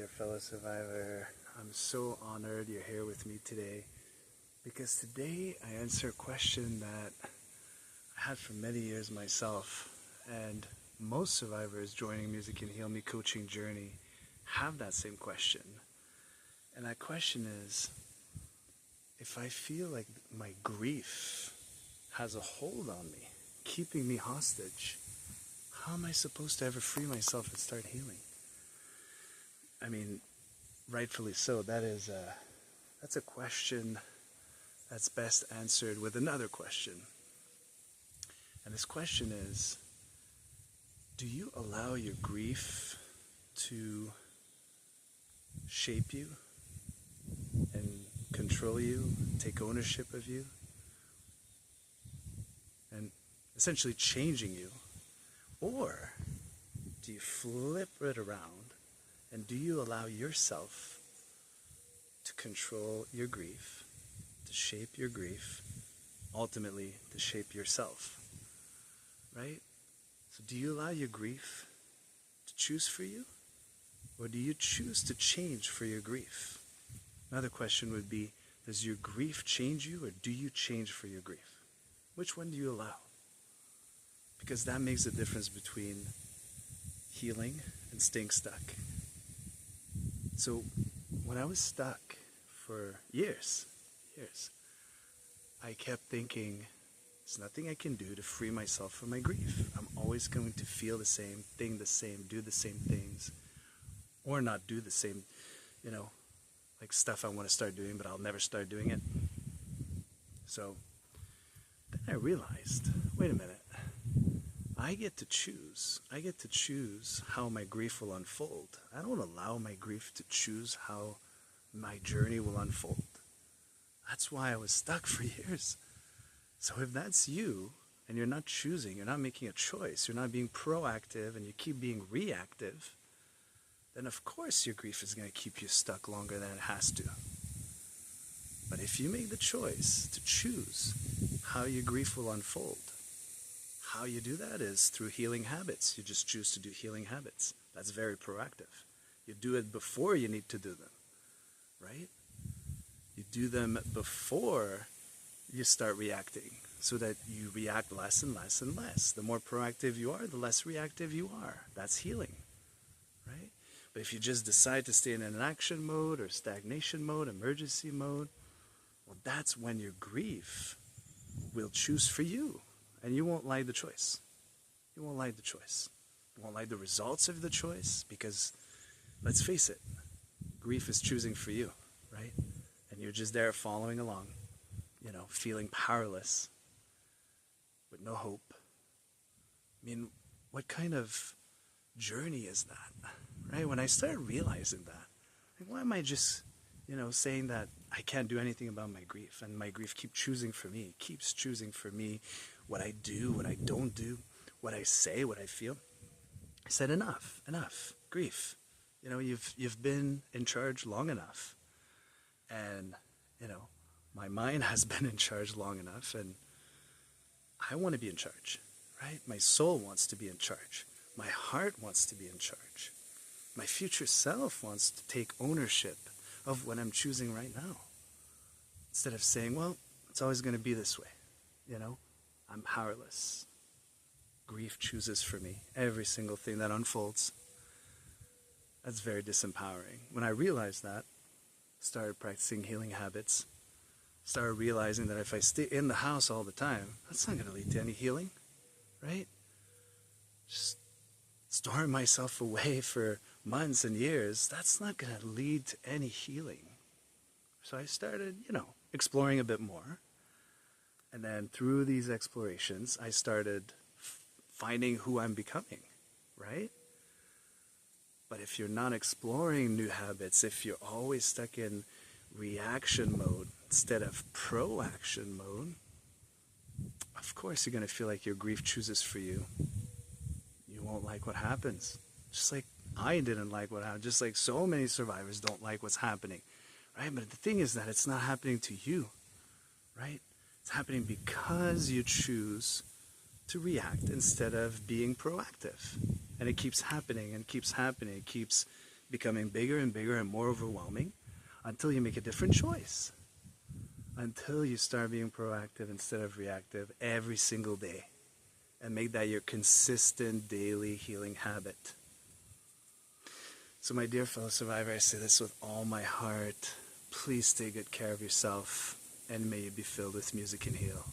dear fellow survivor. I'm so honored you're here with me today because today I answer a question that I had for many years myself, and most survivors joining Music Can Heal Me coaching journey have that same question. And that question is, if I feel like my grief has a hold on me, keeping me hostage, how am I supposed to ever free myself and start healing? I mean, rightfully so. That's a question that's best answered with another question. And this question is, do you allow your grief to shape you and control you, take ownership of you, and essentially changing you? Or do you flip it around and do you allow yourself to control your grief, to shape your grief, ultimately to shape yourself, right? So do you allow your grief to choose for you, or do you choose to change for your grief? Another question would be, does your grief change you, or do you change for your grief? Which one do you allow? Because that makes the difference between healing and staying stuck. So when I was stuck for years, I kept thinking, there's nothing I can do to free myself from my grief. I'm always going to feel the same, think the same, do the same things, or not do the same, like stuff I want to start doing, but I'll never start doing it. So then I realized, wait a minute, I get to choose. I get to choose how my grief will unfold. I don't allow my grief to choose how my journey will unfold. That's why I was stuck for years. So if that's you, and you're not choosing, you're not making a choice, you're not being proactive, and you keep being reactive, then of course your grief is going to keep you stuck longer than it has to. But if you make the choice to choose how your grief will unfold, how you do that is through healing habits. You just choose to do healing habits. That's very proactive. You do it before you need to do them, right? You do them before you start reacting, so that you react less and less and less. The more proactive you are, the less reactive you are. That's healing, right? But if you just decide to stay in an action mode or stagnation mode, emergency mode, well, that's when your grief will choose for you. And you won't like the choice. You won't like the choice. You won't like the results of the choice, because, let's face it, grief is choosing for you, right? And you're just there following along, feeling powerless, with no hope. I mean, what kind of journey is that, right? When I started realizing that, like, why am I just, saying that I can't do anything about my grief, and my grief keeps choosing for me, keeps choosing for me what I do, what I don't do, what I say, what I feel. I said, enough, grief. You've been in charge long enough, and my mind has been in charge long enough, and I want to be in charge, right? My soul wants to be in charge. My heart wants to be in charge. My future self wants to take ownership of what I'm choosing right now. Instead of saying, well, it's always going to be this way, I'm powerless. Grief chooses for me every single thing that unfolds. That's very disempowering. When I realized that, started practicing healing habits, started realizing that if I stay in the house all the time, that's not going to lead to any healing, right? Just storing myself away for months and years, that's not going to lead to any healing. So I started, exploring a bit more. And then through these explorations, I started finding who I'm becoming, right? But if you're not exploring new habits, if you're always stuck in reaction mode instead of proaction mode, of course you're going to feel like your grief chooses for you. You won't like what happens. Just like I didn't like what happened, just like so many survivors don't like what's happening, right? But the thing is that it's not happening to you, right? It's happening because you choose to react instead of being proactive. And it keeps happening and keeps happening. It keeps, becoming bigger and bigger and more overwhelming until you make a different choice. Until you start being proactive instead of reactive every single day. And make that your consistent daily healing habit. So my dear fellow survivor, I say this with all my heart. Please take good care of yourself, and may you be filled with music and heal.